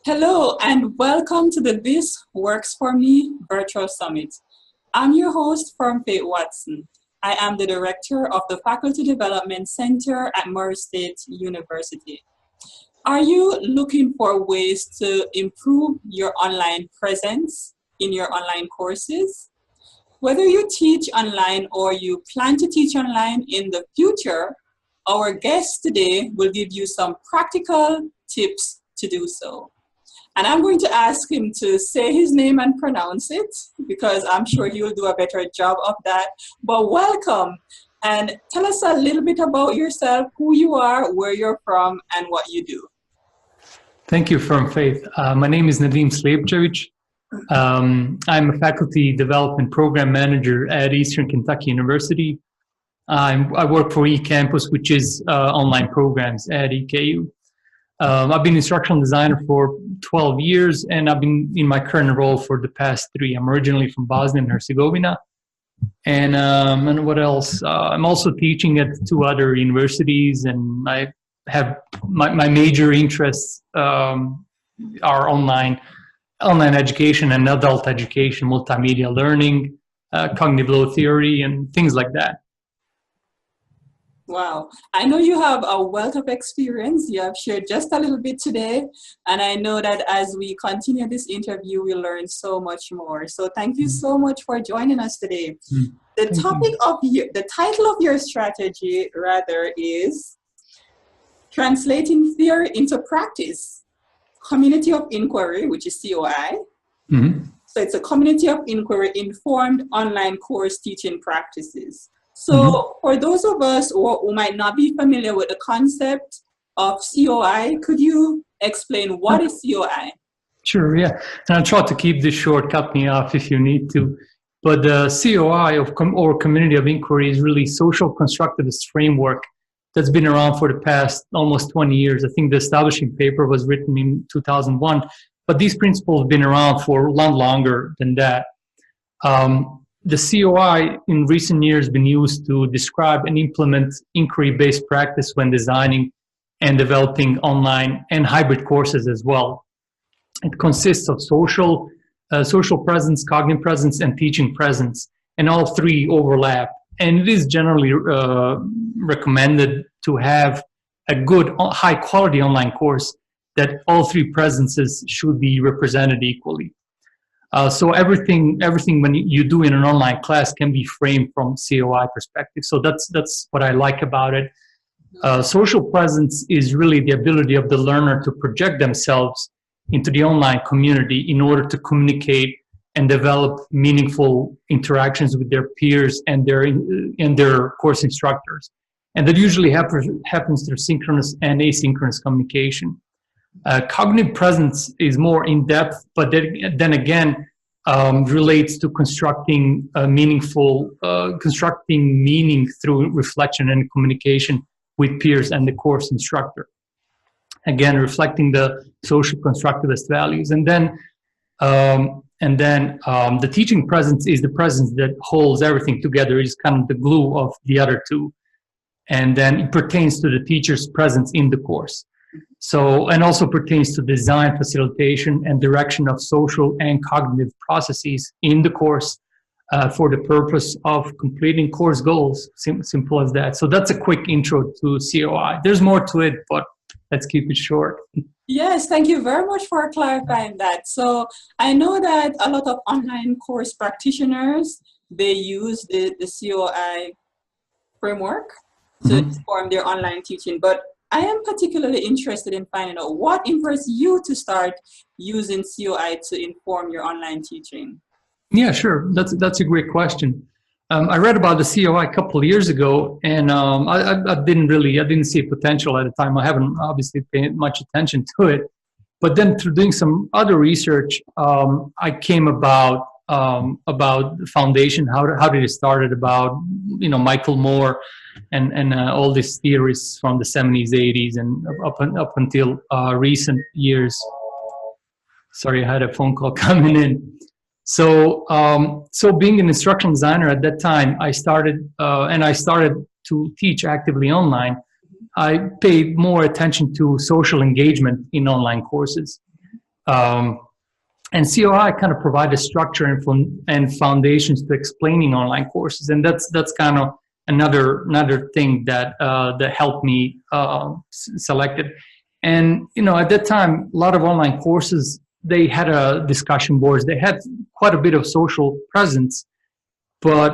Hello and welcome to the This Works For Me Virtual Summit. I'm your host, Faith Watson. I am the director of the Faculty Development Center at Murray State University. Are you looking for ways to improve your online presence in your online courses? Whether you teach online or you plan to teach online in the future, our guest today will give you some practical tips to do so. And I'm going to ask him to say his name and pronounce it because I'm sure he will do a better job of that. But welcome and tell us a little bit about yourself, who you are, where you're from, and what you do. Thank you, Faith. My name is Nedim Slijepcevic. I'm a faculty development program manager at Eastern Kentucky University. I work for e-Camus, which is online programs at EKU. I've been instructional designer for 12 years, and I've been in my current role for the past 3. I'm originally from Bosnia and Herzegovina. And what else? I'm also teaching at 2 other universities, and I have my major interests are online education and adult education, multimedia learning, cognitive load theory, and things like that. Wow. I know you have a wealth of experience. You have shared just a little bit today. And I know that as we continue this interview, we'll learn so much more. So thank you so much for joining us today. The title of your strategy rather is Translating Theory into Practice, Community of Inquiry, which is COI. Mm-hmm. So it's a community of inquiry informed online course teaching practices. So for those of us who might not be familiar with the concept of COI, could you explain what is COI? Sure, yeah. And I'll try to keep this short, cut me off if you need to. But the COI, or Community of Inquiry, is really social constructivist framework that's been around for the past almost 20 years. I think the establishing paper was written in 2001, but these principles have been around for a lot longer than that. The COI in recent years has been used to describe and implement inquiry-based practice when designing and developing online and hybrid courses as well. It consists of social presence, cognitive presence, and teaching presence, and all 3 overlap. And it is generally recommended to have a good, high-quality online course that all 3 presences should be represented equally. So everything when you do in an online class can be framed from COI perspective. So that's what I like about it. Social presence is really the ability of the learner to project themselves into the online community in order to communicate and develop meaningful interactions with their peers and their course instructors. And that usually happens through synchronous and asynchronous communication. Cognitive presence is more in-depth, but then again, relates to constructing meaning through reflection and communication with peers and the course instructor. Again, reflecting the social constructivist values. And then the teaching presence is the presence that holds everything together. It's kind of the glue of the other 2. And then it pertains to the teacher's presence in the course. So, and also pertains to design, facilitation, and direction of social and cognitive processes in the course for the purpose of completing course goals. Simple as that. So that's a quick intro to COI. There's more to it, but let's keep it short. Yes, thank you very much for clarifying that. So I know that a lot of online course practitioners, they use the COI framework to inform their online teaching, but I am particularly interested in finding out what impressed you to start using COI to inform your online teaching. Yeah, sure. That's a great question. I read about the COI a couple of years ago, and I didn't see potential at the time. I haven't obviously paid much attention to it, but then through doing some other research, I came about the foundation. How did it start? About Michael Moore and all these theories from the 70s, 80s, and up until recent years. Sorry, I had a phone call coming in. So being an instructional designer at that time, I started to teach actively online. I paid more attention to social engagement in online courses. And COI kind of provide a structure and foundations to explaining online courses, and that's kind of another thing that that helped me select it. And at that time, a lot of online courses, they had discussion boards, they had quite a bit of social presence, but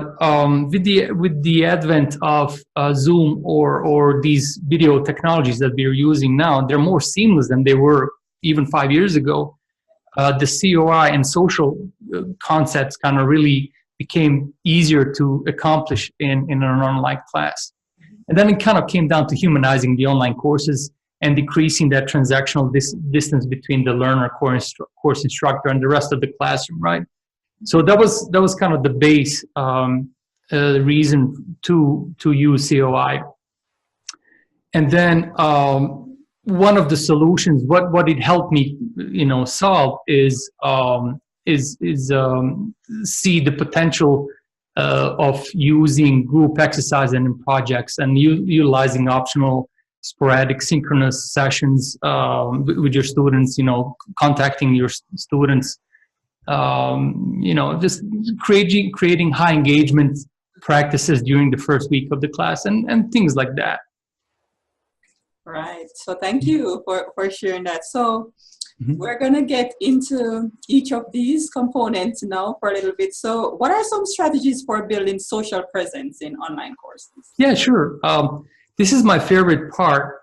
with the advent of Zoom or these video technologies that we're using now, they're more seamless than they were even 5 years ago. The COI and social concepts kind of really became easier to accomplish in an online class. And then it kind of came down to humanizing the online courses and decreasing that transactional distance between the learner, course instructor, and the rest of the classroom, right? So that was kind of the base reason to use COI. And then one of the solutions, what it helped me, solve is see the potential of using group exercise and projects and utilizing optional sporadic synchronous sessions with your students, contacting your students, just creating high engagement practices during the first week of the class and things like that. Right. So thank you for sharing that. So we're going to get into each of these components now for a little bit. So what are some strategies for building social presence in online courses? Yeah, sure. This is my favorite part.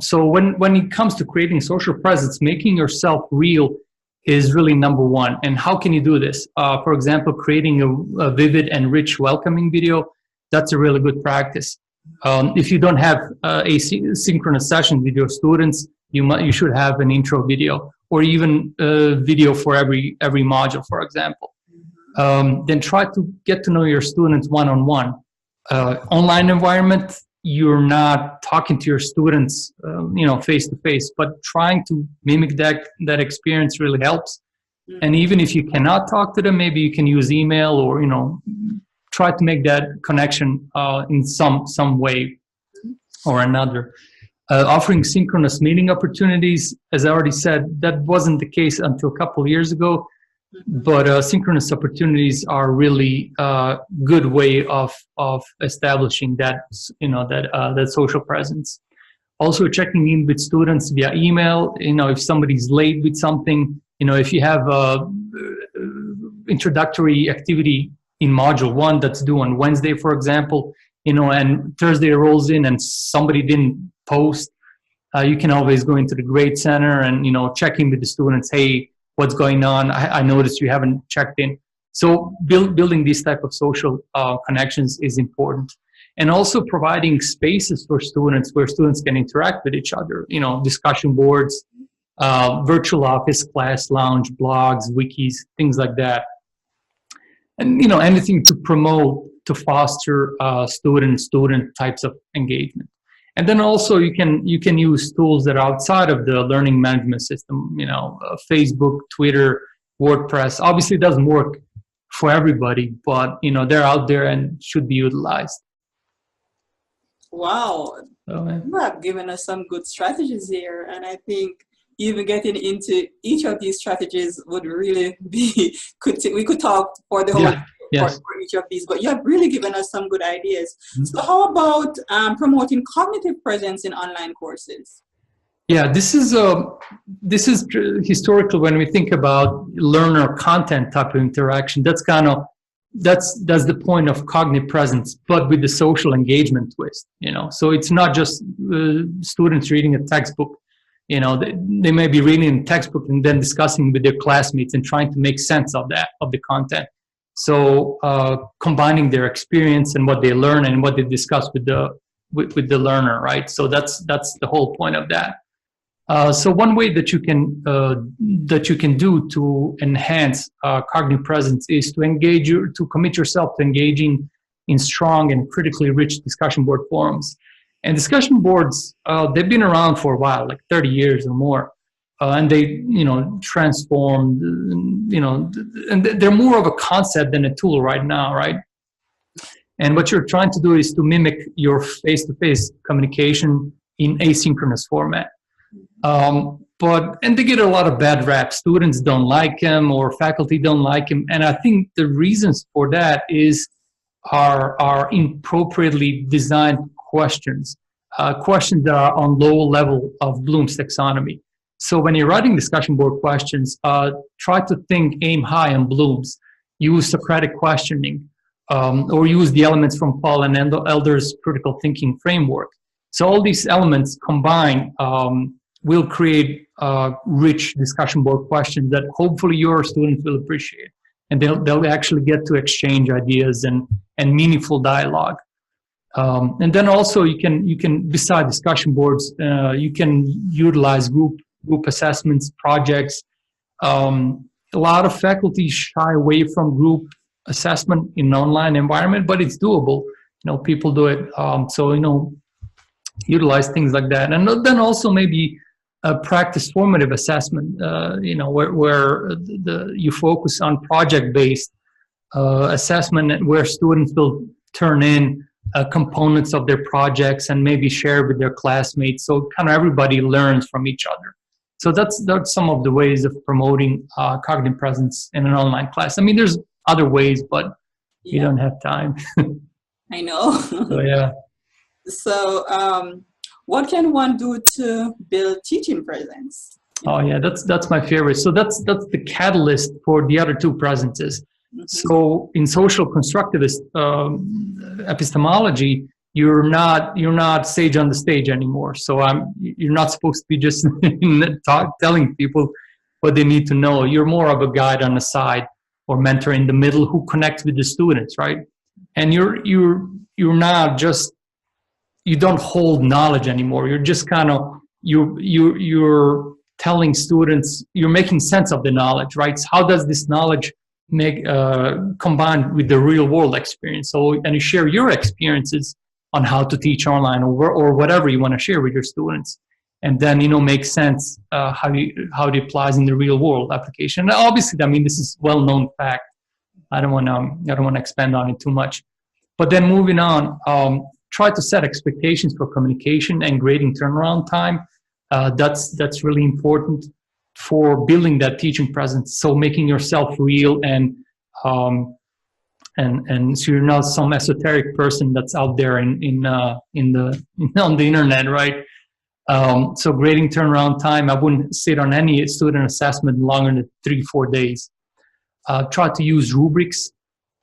So when it comes to creating social presence, making yourself real is really number one. And how can you do this? For example, creating a vivid and rich welcoming video, that's a really good practice. If you don't have a synchronous session with your students, you should have an intro video or even a video for every module, for example. Then try to get to know your students one-on-one. Online environment, you're not talking to your students, face-to-face, but trying to mimic that experience really helps. And even if you cannot talk to them, maybe you can use email or, try to make that connection in some way or another. Offering synchronous meeting opportunities, as I already said, that wasn't the case until a couple of years ago, but synchronous opportunities are really a good way of establishing that, that social presence. Also checking in with students via email, if somebody's late with something, if you have a introductory activity in module 1 that's due on Wednesday, for example, and Thursday rolls in and somebody didn't post, you can always go into the grade center and, check in with the students. Hey, what's going on? I noticed you haven't checked in. So building these type of social connections is important. And also providing spaces for students where students can interact with each other, discussion boards, virtual office, class lounge, blogs, wikis, things like that. And anything to promote, to foster student types of engagement. And then also you can use tools that are outside of the learning management system, Facebook, Twitter, WordPress. Obviously it doesn't work for everybody, but they're out there and should be utilized. Wow, you have given us some good strategies here, and I think even getting into each of these strategies would really be, we could talk for the whole for each of these, but you have really given us some good ideas. So how about promoting cognitive presence in online courses? Yeah, this is historical when we think about learner content type of interaction. That's the point of cognitive presence, but with the social engagement twist. So it's not just students reading a textbook. They may be reading a textbook and then discussing with their classmates and trying to make sense of the content. So combining their experience and what they learn and what they discuss with the learner, right? So that's the whole point of that. So one way that you can do to enhance cognitive presence is to commit yourself to engaging in strong and critically rich discussion board forums. And discussion boards, they've been around for a while, like 30 years or more. And they, transformed, and they're more of a concept than a tool right now, right? And what you're trying to do is to mimic your face-to-face communication in asynchronous format. and they get a lot of bad rap. Students don't like him or faculty don't like him. And I think the reasons for that are inappropriately designed questions, questions that are on low level of Bloom's taxonomy. So when you're writing discussion board questions, try to aim high on Bloom's. Use Socratic questioning, or use the elements from Paul and Elder's critical thinking framework. So all these elements combined will create rich discussion board questions that hopefully your students will appreciate, and they'll actually get to exchange ideas and meaningful dialogue. And then also you can beside discussion boards, you can utilize group assessments, projects. A lot of faculty shy away from group assessment in an online environment, but it's doable. People do it. So utilize things like that, and then also maybe practice formative assessment. Where you focus on project-based assessment, where students will turn in components of their projects and maybe share with their classmates. So kind of everybody learns from each other. So that's some of the ways of promoting cognitive presence in an online class. I mean, there's other ways, but you don't have time. I know. So, yeah. So what can one do to build teaching presence? Oh yeah, that's my favorite. So that's the catalyst for the other two presences. Mm-hmm. So in social constructivist epistemology, you're not sage on the stage anymore. So you're not supposed to be just telling people what they need to know. You're more of a guide on the side or mentor in the middle who connects with the students, right? And you're not just, you don't hold knowledge anymore. You're just kind of you're telling students, you're making sense of the knowledge, right? So how does this knowledge make combined with the real world experience? So, and you share your experiences on how to teach online or whatever you want to share with your students, and then make sense how it applies in the real world application. And obviously, I mean, this is well-known fact. I don't want to expand on it too much. But then moving on, try to set expectations for communication and grading turnaround time. That's really important for building that teaching presence. So making yourself real and so you're not some esoteric person that's out there on the internet, right? So grading turnaround time, I wouldn't sit on any student assessment longer than 3-4 days. Try to use rubrics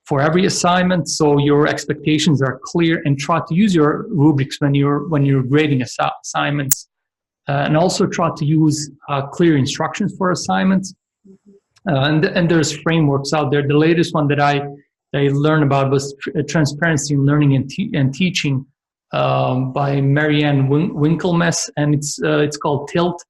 for every assignment, so your expectations are clear, and try to use your rubrics when you're grading assignments. And also try to use clear instructions for assignments. And there's frameworks out there. The latest one that I learned about was Transparency in Learning and Teaching by Marianne Winkelmess, and it's called TILT.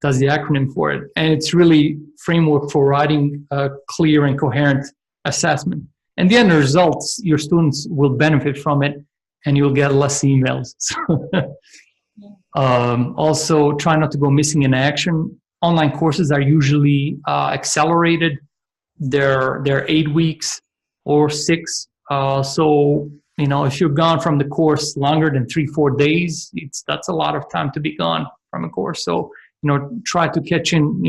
That's the acronym for it. And it's really framework for writing a clear and coherent assessment. And the end results, your students will benefit from it, and you'll get less emails. Also, try not to go missing in action. Online courses are usually accelerated. They're 8 weeks or 6. So, if you're gone from the course longer than 3-4 days, that's a lot of time to be gone from a course. So, try to catch in,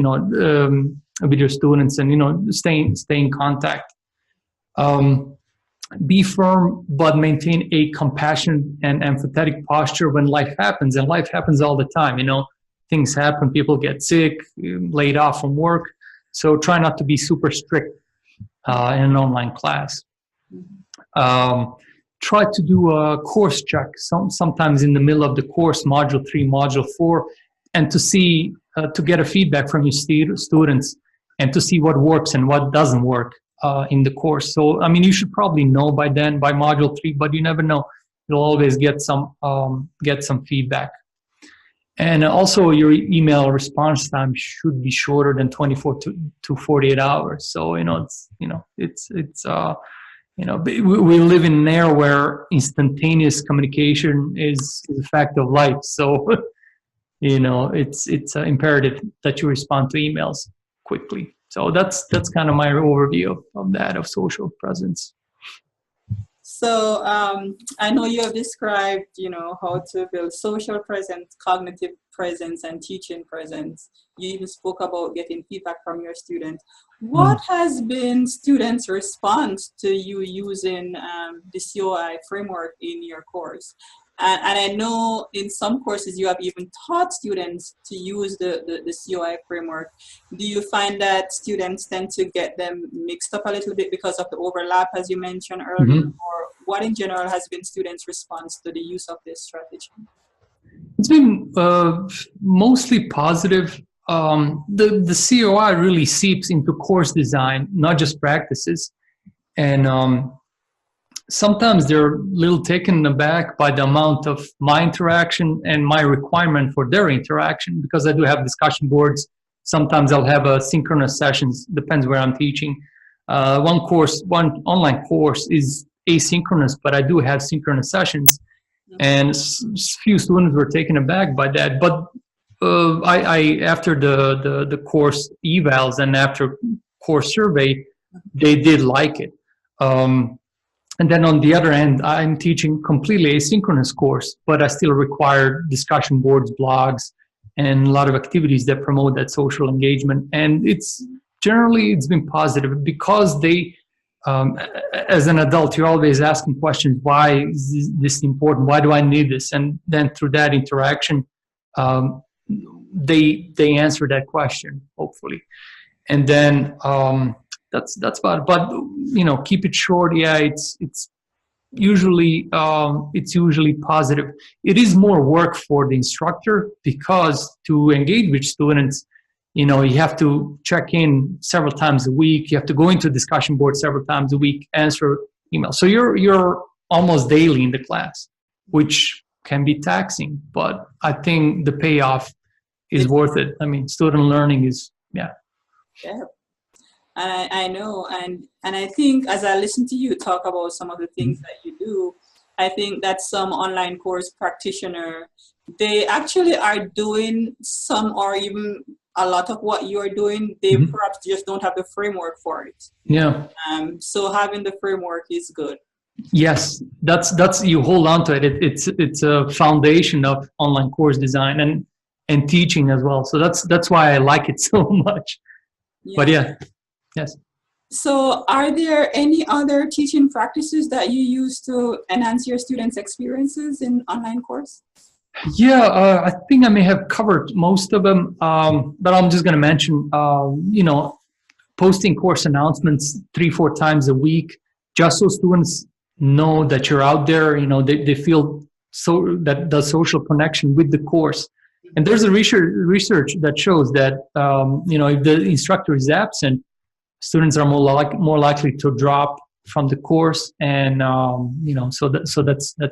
with your students and, stay in contact. Be firm, but maintain a compassionate and empathetic posture when life happens. And life happens all the time. Things happen. People get sick, laid off from work. So try not to be super strict in an online class. Try to do a course check sometimes in the middle of the course, module 3, module 4, and to see, to get a feedback from your students and to see what works and what doesn't work in the course. So, I mean, you should probably know by then, by module 3, but you never know. You'll always get some feedback. And also your email response time should be shorter than 24 to 48 hours. So, we live in an era where instantaneous communication is a fact of life. So, it's imperative that you respond to emails quickly. So that's kind of my overview of social presence. So I know you have described, how to build social presence, cognitive presence, and teaching presence. You even spoke about getting feedback from your students. What has been students' response to you using the COI framework in your course? And I know in some courses you have even taught students to use the COI framework. Do you find that students tend to get them mixed up a little bit because of the overlap, as you mentioned earlier? Or what in general has been students' response to the use of this strategy? It's been mostly positive. The COI really seeps into course design, not just practices. And sometimes they're a little taken aback by the amount of my interaction and my requirement for their interaction, because I do have discussion boards. Sometimes I'll have synchronous sessions, depends where I'm teaching. One online course is asynchronous, but I do have synchronous sessions. And few students were taken aback by that. But I after the course evals and after course survey, they did like it. And then on the other end, I'm teaching completely asynchronous course, but I still require discussion boards, blogs, and a lot of activities that promote that social engagement. And it's been positive because they, as an adult, you're always asking questions. Why is this important? Why do I need this? And then through that interaction, they answer that question, hopefully. And then that's about it. But keep it short. Yeah, it's usually positive. It is more work for the instructor, because to engage with students, you have to check in several times a week. You have to go into discussion board several times a week, answer emails. So you're almost daily in the class, which can be taxing. But I think the payoff is worth it. I mean, student learning is, yeah. Yeah. And I know, and I think as I listen to you talk about some of the things that you do, I think that some online course practitioner, they actually are doing some or even a lot of what you're doing. They perhaps just don't have the framework for it. Yeah. So having the framework is good. Yes, that's you hold on to it. It's a foundation of online course design and teaching as well. So that's why I like it so much. Yeah. But yeah. Yes. So are there any other teaching practices that you use to enhance your students' experiences in online course? Yeah, I think I may have covered most of them, but I'm just going to mention, posting course announcements 3-4 times a week, just so students know that you're out there. They feel so that the social connection with the course. And there's a research that shows that if the instructor is absent, students are more likely to drop from the course, and so that's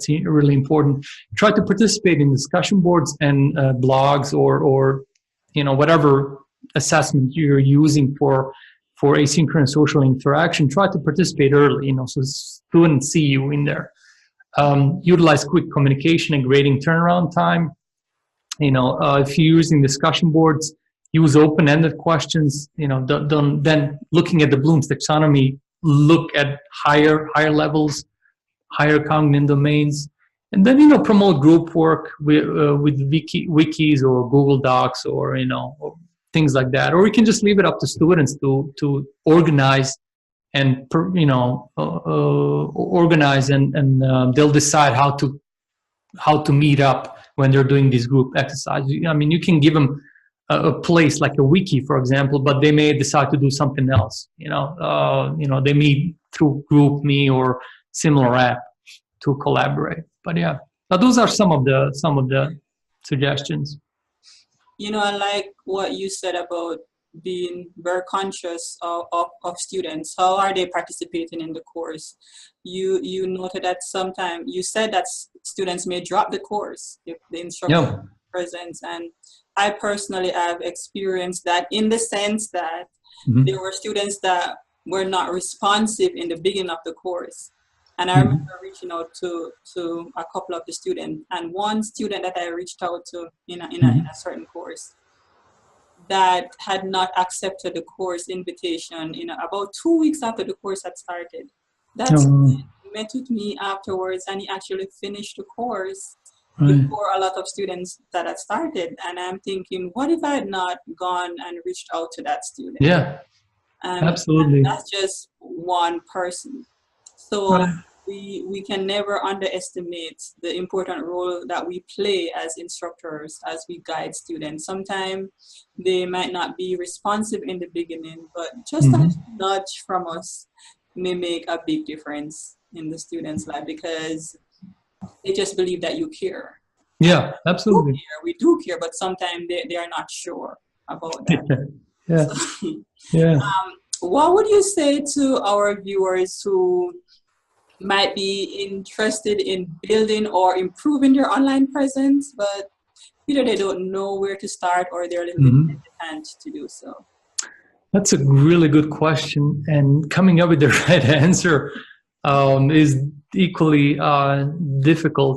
really important. Try to participate in discussion boards and blogs or whatever assessment you're using for asynchronous social interaction. Try to participate early, so students see you in there. Utilize quick communication and grading turnaround time. If you're using discussion boards, use open-ended questions. Don't then looking at the Bloom's taxonomy, look at higher levels, higher cognitive domains, and then promote group work with wikis or Google Docs or or things like that. Or you can just leave it up to students to organize and organize and they'll decide how to meet up when they're doing these group exercises. I mean, you can give them a place like a wiki, for example, but they may decide to do something else. They meet through GroupMe or similar app to collaborate. But yeah, now those are some of the suggestions. I like what you said about being very conscious of students. How are they participating in the course? You noted that sometimes you said that students may drop the course if the instructor presents, and I personally have experienced that in the sense that there were students that were not responsive in the beginning of the course. And I remember reaching out to a couple of the students, and one student that I reached out to in a certain course that had not accepted the course invitation about 2 weeks after the course had started. That met with me afterwards, and he actually finished the course Right. before a lot of students that had started. And I'm thinking, what if I had not gone and reached out to that student? Yeah, And absolutely. that's just one person. So Right. we can never underestimate the important role that we play as instructors, as we guide students. Sometimes they might not be responsive in the beginning, but just a nudge from us may make a big difference in the student's life, because they just believe that you care. Yeah, absolutely. We do care, but sometimes they are not sure about that. Yeah. So, Yeah. what would you say to our viewers who might be interested in building or improving their online presence, but either they don't know where to start or they're a little bit hesitant to do so? That's a really good question, and coming up with the right answer is equally difficult.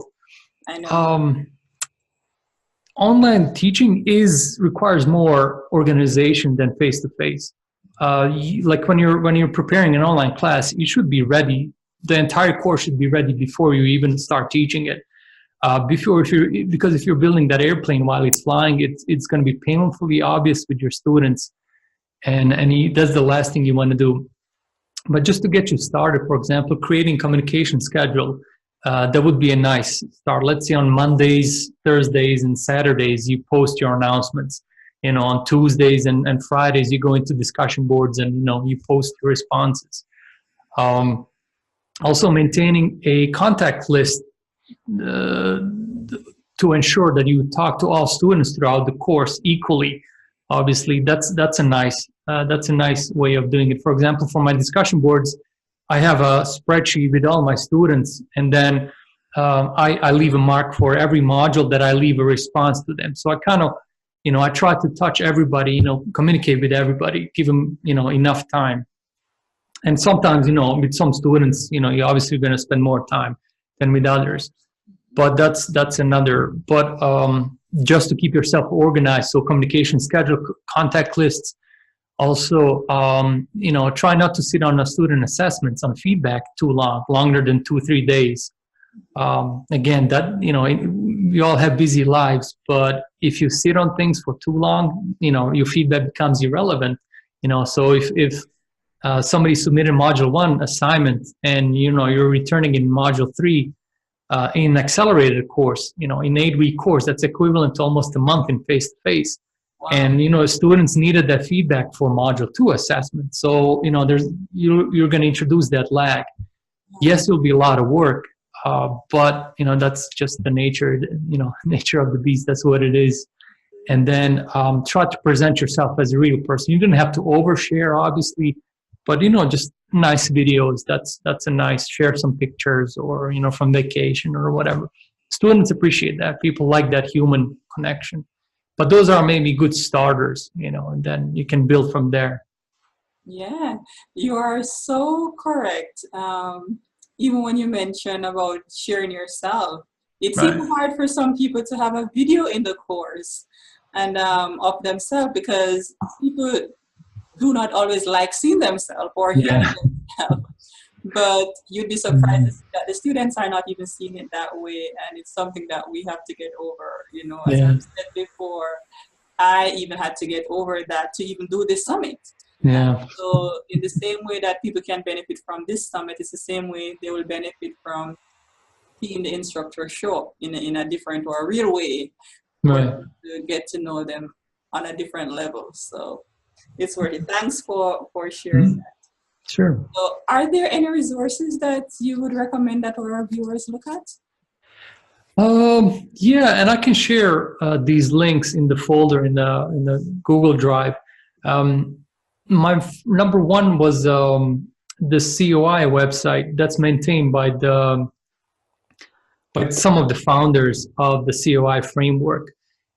I know. Online teaching requires more organization than face-to-face. Like when you're preparing an online class, you should be ready. The entire course should be ready before you even start teaching it. Because if you're building that airplane while it's flying, it's going to be painfully obvious with your students, and that's the last thing you want to do. But just to get you started, for example, creating communication schedule, that would be a nice start. Let's say on Mondays, Thursdays, and Saturdays, you post your announcements. On Tuesdays and Fridays, you go into discussion boards and, you post your responses. Also maintaining a contact list to ensure that you talk to all students throughout the course equally. Obviously, that's a nice way of doing it. For example, for my discussion boards, I have a spreadsheet with all my students, and then I leave a mark for every module that I leave a response to them. So I kind of, I try to touch everybody, communicate with everybody, give them, enough time. And sometimes, with some students, you're obviously going to spend more time than with others. But that's another. But just to keep yourself organized, so communication schedule, contact lists. Also, try not to sit on a student assessments on feedback too long, longer than 2-3 days. Again, that, we all have busy lives, but if you sit on things for too long, your feedback becomes irrelevant. So if somebody submitted module 1 assignment and, you're returning in module 3, in accelerated course, in 8-week course, that's equivalent to almost a month in face-to-face. Wow. And, students needed that feedback for module 2 assessment. So, you're going to introduce that lag. Yes, it'll be a lot of work, but, that's just the nature of the beast. That's what it is. And then try to present yourself as a real person. You don't have to overshare, obviously, but, just nice videos. That's a nice, share some pictures or, from vacation or whatever. Students appreciate that. People like that human connection. But those are maybe good starters, and then you can build from there. Yeah, you are so correct. Even when you mention about sharing yourself, it's Right. even hard for some people to have a video in the course and of themselves, because people do not always like seeing themselves or hearing themselves. But you'd be surprised that the students are not even seeing it that way, and it's something that we have to get over. As I've said before, I even had to get over that to even do this summit. Yeah. So in the same way that people can benefit from this summit, it's the same way they will benefit from seeing the instructor show up in a different or a real way, right, to get to know them on a different level. So it's worth it. Thanks for sharing that. Sure. So are there any resources that you would recommend that our viewers look at? Yeah, and I can share these links in the folder in the Google Drive. My number one was the COI website that's maintained by some of the founders of the COI framework,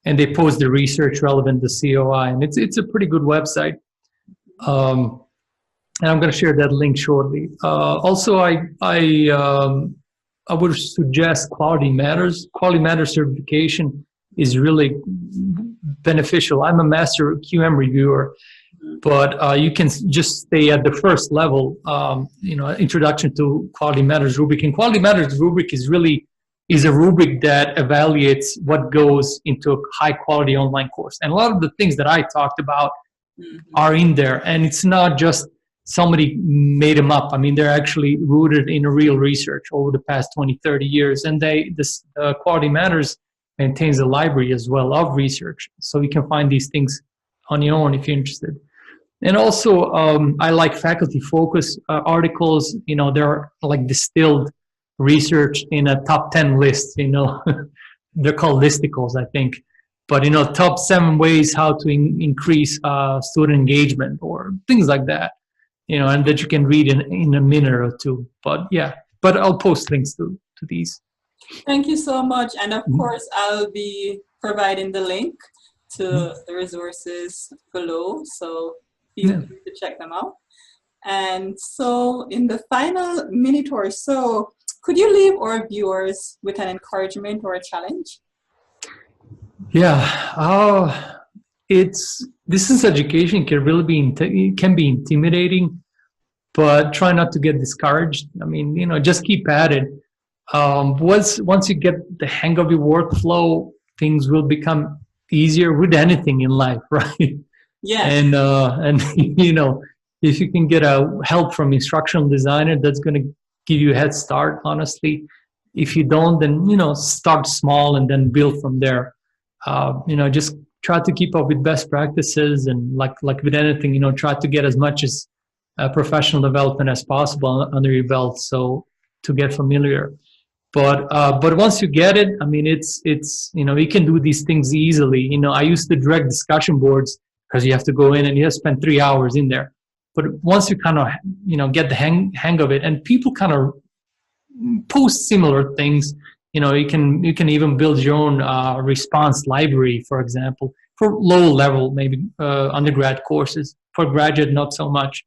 and they post the research relevant to COI, and it's a pretty good website. And I'm going to share that link shortly. Also, I would suggest Quality Matters. Quality Matters certification is really beneficial. I'm a master QM reviewer, but you can just stay at the first level, introduction to Quality Matters rubric. And Quality Matters rubric is a rubric that evaluates what goes into a high quality online course. And a lot of the things that I talked about are in there. And it's not just somebody made them up. I mean, they're actually rooted in real research over the past 20, 30 years. And Quality Matters maintains a library as well of research. So you can find these things on your own if you're interested. And also, I like faculty focus articles. They're like distilled research in a top 10 list. They're called listicles, I think. But top 7 ways how to increase student engagement or things like that. And that you can read in a minute or two. But I'll post links to these. Thank you so much. And of course, I'll be providing the link to the resources below. So feel free to check them out. And so in the final minute or so, could you leave our viewers with an encouragement or a challenge? Yeah, distance education can really be intimidating, but try not to get discouraged. I mean, just keep at it. Once you get the hang of your workflow, things will become easier with anything in life, right? Yeah. And if you can get help from instructional designer, that's going to give you a head start, honestly. If you don't, then start small and then build from there. Just try to keep up with best practices, and like with anything, try to get as much as professional development as possible under your belt, so to get familiar. But once you get it, I mean, it's you can do these things easily. I used to direct discussion boards because you have to go in and you have to spend 3 hours in there. But once you kind of get the hang of it, and people kind of post similar things, you can even build your own response library, for example, for low level, maybe undergrad courses. For graduate, not so much.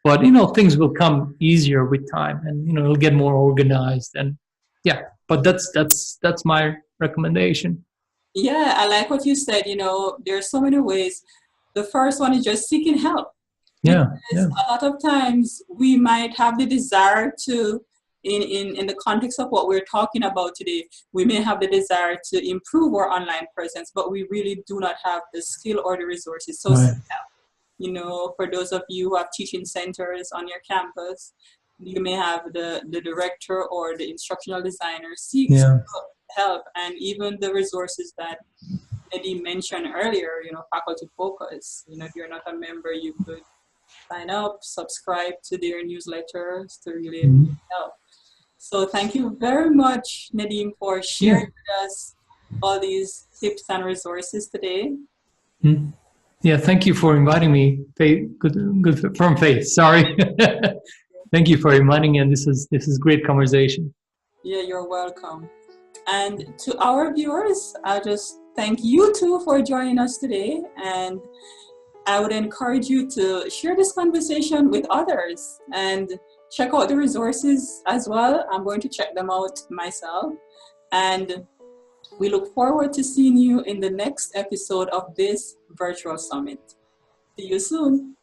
But things will come easier with time, and it'll get more organized. And but that's my recommendation. Yeah, I like what you said. There are so many ways. The first one is just seeking help. Yeah. A lot of times we might have the desire to, in the context of what we're talking about today, we may have the desire to improve our online presence, but we really do not have the skill or the resources. So seek help. For those of you who have teaching centers on your campus, you may have the director or the instructional designer seek help, and even the resources that Nedim mentioned earlier, faculty focus. If you're not a member, you could sign up, subscribe to their newsletters to really help. So thank you very much, Nedim, for sharing with us all these tips and resources today. Yeah, thank you for inviting me. Faith, good from Faith. Sorry. Thank you for reminding me, and this is great conversation. Yeah, you're welcome. And to our viewers, I'll just thank you too for joining us today. And I would encourage you to share this conversation with others and check out the resources as well. I'm going to check them out myself. And we look forward to seeing you in the next episode of this virtual summit. See you soon.